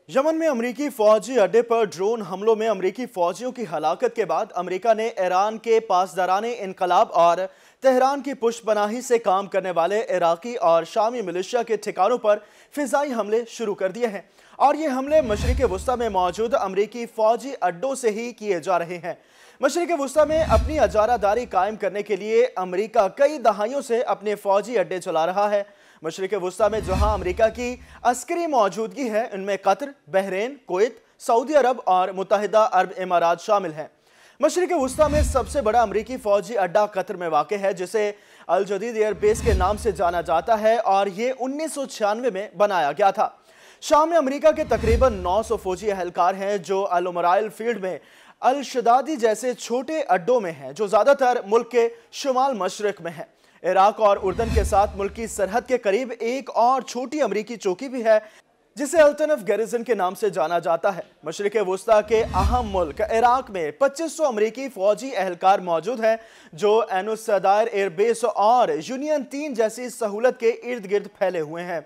Yemen में अमरीकी फौजी अड्डे पर ड्रोन हमलों में अमरीकी फौजियों की हलाकत के बाद अमरीका ने ईरान के पासदाराने इनकलाब और तेहरान की पुष्पनाही से काम करने वाले इराकी और शामी मिलिशिया के ठिकानों पर फिजाई हमले शुरू कर दिए हैं। और ये हमले मशरिक़ वुस्ता में मौजूद अमरीकी फौजी अड्डों से ही किए जा रहे हैं। मशरिक़ वुस्ता में अपनी अजारादारी कायम करने के लिए अमरीका कई दहाइयों से अपने फौजी अड्डे चला रहा है। मशरिक़ वुस्ता में जहां अमरीका की अस्करी मौजूदगी है, इनमें कतर, बहरीन, कुवैत, सऊदी अरब और मुत्तहिदा अरब इमारात शामिल हैं। मशरिक़ वुस्ता में सबसे बड़ा अमरीकी फौजी अड्डा कतर में वाक़ है, जिसे अल जदीद एयर बेस के नाम से जाना जाता है और ये 1996 में बनाया गया था। शाम में अमरीका के तकरीबन 900 फौजी एहलकार हैं जो अल उमराइल फील्ड में अल शदादी जैसे छोटे अड्डों में हैं, जो ज़्यादातर मुल्क के शुमाल मशरिक़ में हैं। इराक और उर्दन के साथ मुल्क की सरहद के करीब एक और छोटी अमरीकी चौकी भी है, जिसे अल्तनफ गैरिजन के नाम से जाना जाता है। मशरिक़ वुस्ता के अहम मुल्क इराक में 2500 अमरीकी फौजी एहलकार मौजूद हैं, जो एनुसदायर एयरबेस और यूनियन 3 जैसी सहूलत के इर्द गिर्द फैले हुए हैं।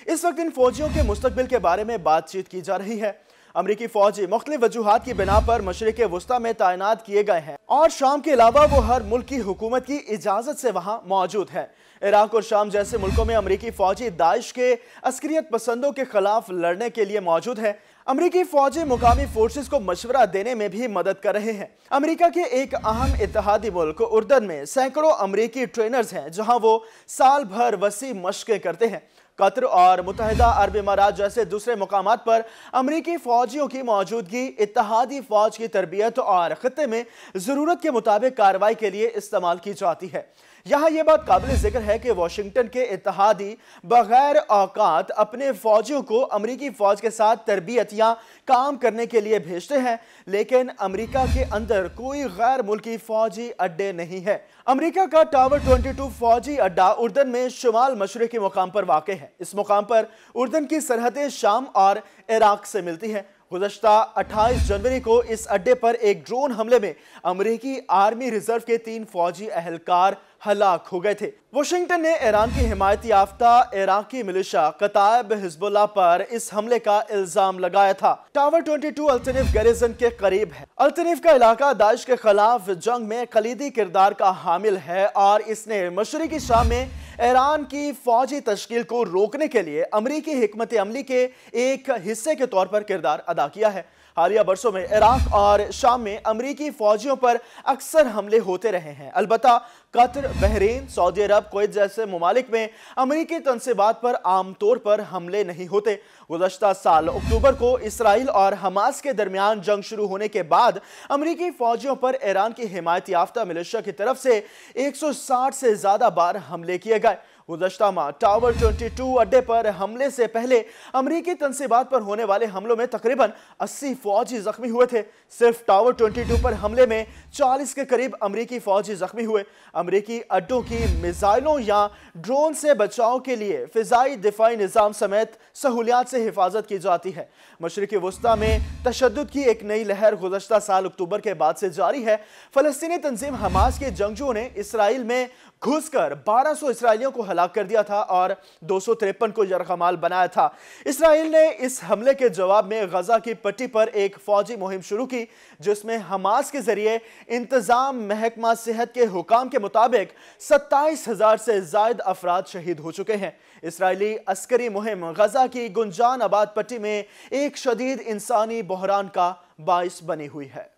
इस वक्त इन फौजियों के मुस्तकबिल के बारे में बातचीत की जा रही है। अमरीकी फौजी मुख्तलिफ वजूहात की बिना पर मशरिक़ वुस्ता में तैनात किए गए हैं और शाम के अलावा वो हर मुल्क की हुकूमत की इजाज़त से वहाँ मौजूद है। इराक और शाम जैसे मुल्कों में अमरीकी फौजी दाइश के अस्करियत पसंदों के खिलाफ लड़ने के लिए मौजूद है। अमरीकी फौजी मुकामी फोर्सेस को मशवरा देने में भी मदद कर रहे हैं। अमरीका के एक अहम इत्तेहादी मुल्क उर्दन में सैकड़ों अमरीकी ट्रेनर्स हैं, जहाँ वो साल भर वसी मशक़ें करते हैं। कतर और मुत्तहिदा अरब इमारात जैसे दूसरे मुकामात पर अमरीकी फौजियों की मौजूदगी इत्तेहादी फौज की तरबियत और खत्ते में ज़रूरत के मुताबिक कार्रवाई के लिए इस्तेमाल की जाती है। यहाँ ये बात काबिल ज़िक्र है कि वाशिंगटन के इत्तेहादी बगैर औकात अपने फौजियों को अमरीकी फौज के साथ तरबियत या काम करने के लिए भेजते हैं, लेकिन अमरीका के अंदर कोई गैर मुल्की फौजी अड्डे नहीं है। अमरीका का टावर 22 फौजी अड्डा उर्दन में शुमाल मशरिक़ी मुकाम पर वाक़ है। इस मुकाम पर उर्दन की सरहदें शाम और इराक से मिलती हैं। गुज़श्ता 28 जनवरी को इस अड्डे पर एक ड्रोन हमले में अमरीकी आर्मी रिजर्व के 3 फौजी एहलकार हलाक हो गए थे। वाशिंगटन ने ईरान की हिमायत याफ्ता इराकी मिलिशिया कताइब हिजबुल्लाह पर इस हमले का इल्जाम लगाया था। टावर 22 अल्तनिफ गैरिजन के करीब है। अल्तनिफ का इलाका दाइश के खिलाफ जंग में कलीदी किरदार का हामिल है और इसने मशरिकी शाम में ईरान की फौजी तश्कील को रोकने के लिए अमरीकी हिकमत अमली के एक हिस्से के तौर पर किरदार अदा किया है। हालिया बरसों में इराक और शाम में अमरीकी फौजियों पर अक्सर हमले होते रहे हैं। अलबत्ता कतर, बहरीन, सऊदी अरब, कुवैत जैसे ममालिक में अमरीकी तनसीबात पर आमतौर पर हमले नहीं होते। गुज़श्ता साल अक्टूबर को इसराइल और हमास के दरमियान जंग शुरू होने के बाद अमरीकी फौजियों पर ईरान की हिमायत याफ्ता मिलिशिया की तरफ से 160 से ज़्यादा बार हमले किए गए। गुज़श्ता माह टावर 22 अड्डे पर हमले से पहले अमरीकी तनसीबात पर होने वाले हमलों में तकरीबन 80 फौजी जख्मी हुए थे। सिर्फ टावर 22 पर हमले में 40 के करीब अमरीकी फौजी जख्मी हुए। अमरीकी अड्डों की मिसाइलों या ड्रोन से बचाव के लिए फिजाई दिफाई निज़ाम समेत सहूलियात से हिफाजत की जाती है। मशरिक़ वुस्ता में तशद्दुद की एक नई लहर गुज़श्ता साल अक्टूबर के बाद से जारी है। फ़लस्तीनी तंजीम हमास के जंगजुओं ने इसराइल में घुसकर 1200 इसराइलियों को हलाक कर दिया था और 253 को यरगमाल बनाया था। इसराइल ने इस हमले के जवाब में गजा की पट्टी पर एक फौजी मुहिम शुरू की, जिसमें हमास के जरिए इंतजाम महकमा सेहत के हुकाम के मुताबिक 27,000 से ज्यादा अफराद शहीद हो चुके हैं। इसराइली अस्करी मुहिम गजा की गुंजान आबाद पट्टी में एक शदीद इंसानी बहरान का बाइस बनी हुई है।